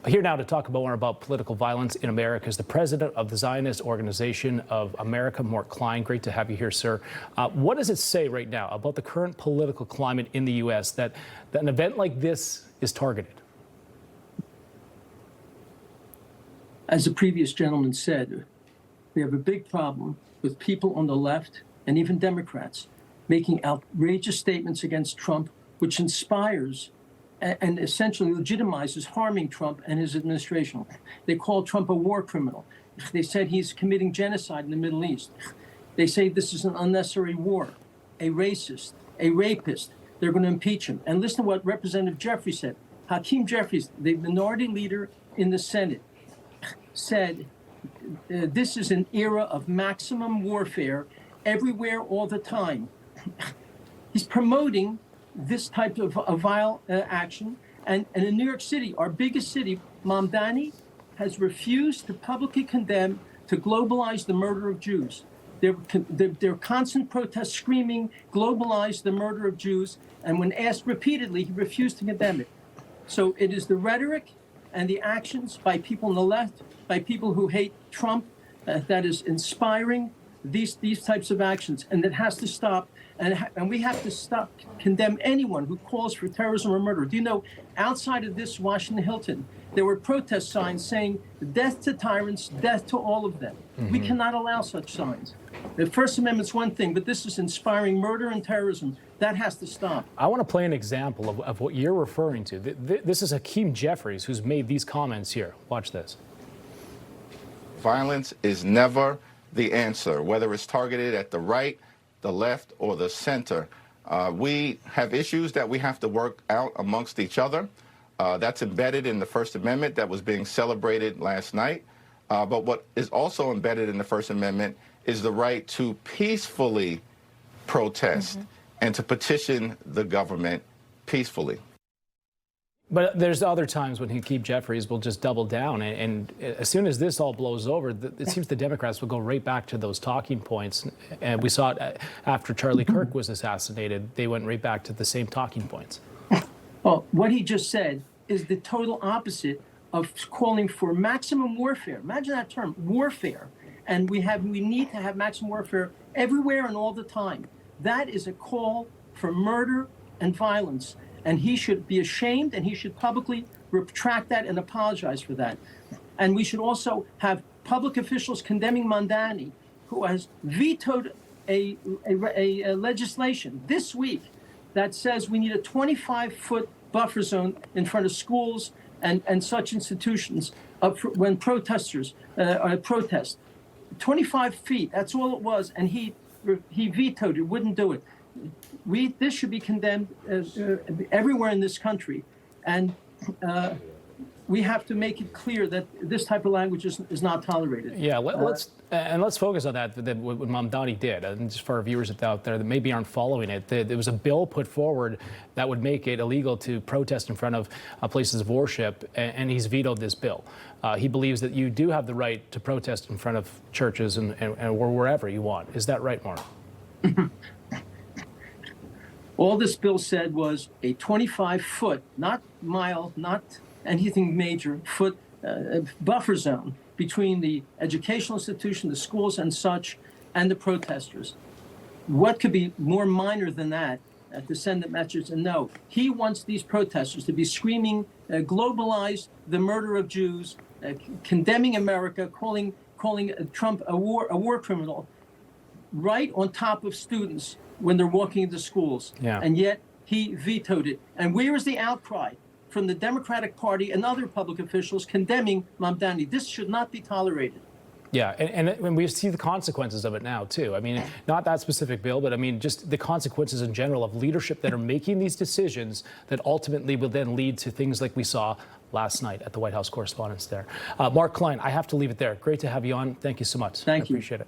Here now to talk more about political violence in America is the president of the Zionist Organization of America, Morton Klein. Great to have you here, sir. What does it say right now about the current political climate in the U.S. that an event like this is targeted? As the previous gentleman said, we have a big problem with people on the left and even Democrats making outrageous statements against Trump, which inspires and essentially legitimizes harming Trump and his administration. They call Trump a war criminal. They said he's committing genocide in the Middle East. They say this is an unnecessary war, a racist, a rapist. They're going to impeach him. And listen to what Representative Jeffries said. Hakeem Jeffries, the minority leader in the Senate, said this is an era of maximum warfare everywhere, all the time. He's promoting this type of vile action. And in New York City, our biggest city, Mamdani has refused to publicly condemn, to globalize the murder of Jews. There are constant protests screaming, globalize the murder of Jews. And when asked repeatedly, he refused to condemn it. So it is the rhetoric and the actions by people on the left, by people who hate Trump, that is inspiring these types of actions. And it has to stop. And we have to stop, condemn anyone who calls for terrorism or murder. Do you know, outside of this Washington Hilton, there were protest signs saying death to tyrants, death to all of them. We cannot allow such signs. The First Amendment's one thing, but this is inspiring murder and terrorism. That has to stop. I want to play an example of what you're referring to. This is Hakeem Jeffries who's made these comments here. Watch this. Violence is never the answer, whether it's targeted at the right, the left, or the center. We have issues that we have to work out amongst each other. That's embedded in the First Amendment that was being celebrated last night. But what is also embedded in the First Amendment is the right to peacefully protest and to petition the government peacefully. But there's other times when Hakeem Jeffries will just double down. And as soon as this all blows over, it seems the Democrats will go right back to those talking points. And we saw it after Charlie Kirk was assassinated. They went right back to the same talking points. Well, what he just said is the total opposite of calling for maximum warfare. Imagine that term, warfare. And we need to have maximum warfare everywhere and all the time. That is a call for murder and violence. And he should be ashamed, and he should publicly retract that and apologize for that. And we should also have public officials condemning Mamdani, who has vetoed a legislation this week that says we need a 25-foot buffer zone in front of schools and such institutions when protesters protest. 25 feet, that's all it was, and he vetoed it, wouldn't do it. This should be condemned everywhere in this country, and we have to make it clear that this type of language is not tolerated. Yeah, let's focus on that. What Mamdani did, and just for our viewers out there that maybe aren't following it, there was a bill put forward that would make it illegal to protest in front of places of worship, and he's vetoed this bill. He believes that you do have the right to protest in front of churches and wherever you want. Is that right, Mark? All this bill said was a 25-foot, not mile, not anything major, foot buffer zone between the educational institution, the schools and such, and the protesters. What could be more minor than that to send the message? And no, he wants these protesters to be screaming, globalize the murder of Jews, condemning America, calling Trump a war criminal, right on top of students when they're walking into schools. Yeah. And yet he vetoed it. And where is the outcry from the Democratic Party and other public officials condemning Mamdani? This should not be tolerated. Yeah, and we see the consequences of it now, too. I mean, not that specific bill, but I mean, just the consequences in general of leadership that are making these decisions that ultimately will then lead to things like we saw last night at the White House Correspondents' there. Mark Klein, I have to leave it there. Great to have you on. Thank you so much. Thank you. I appreciate it.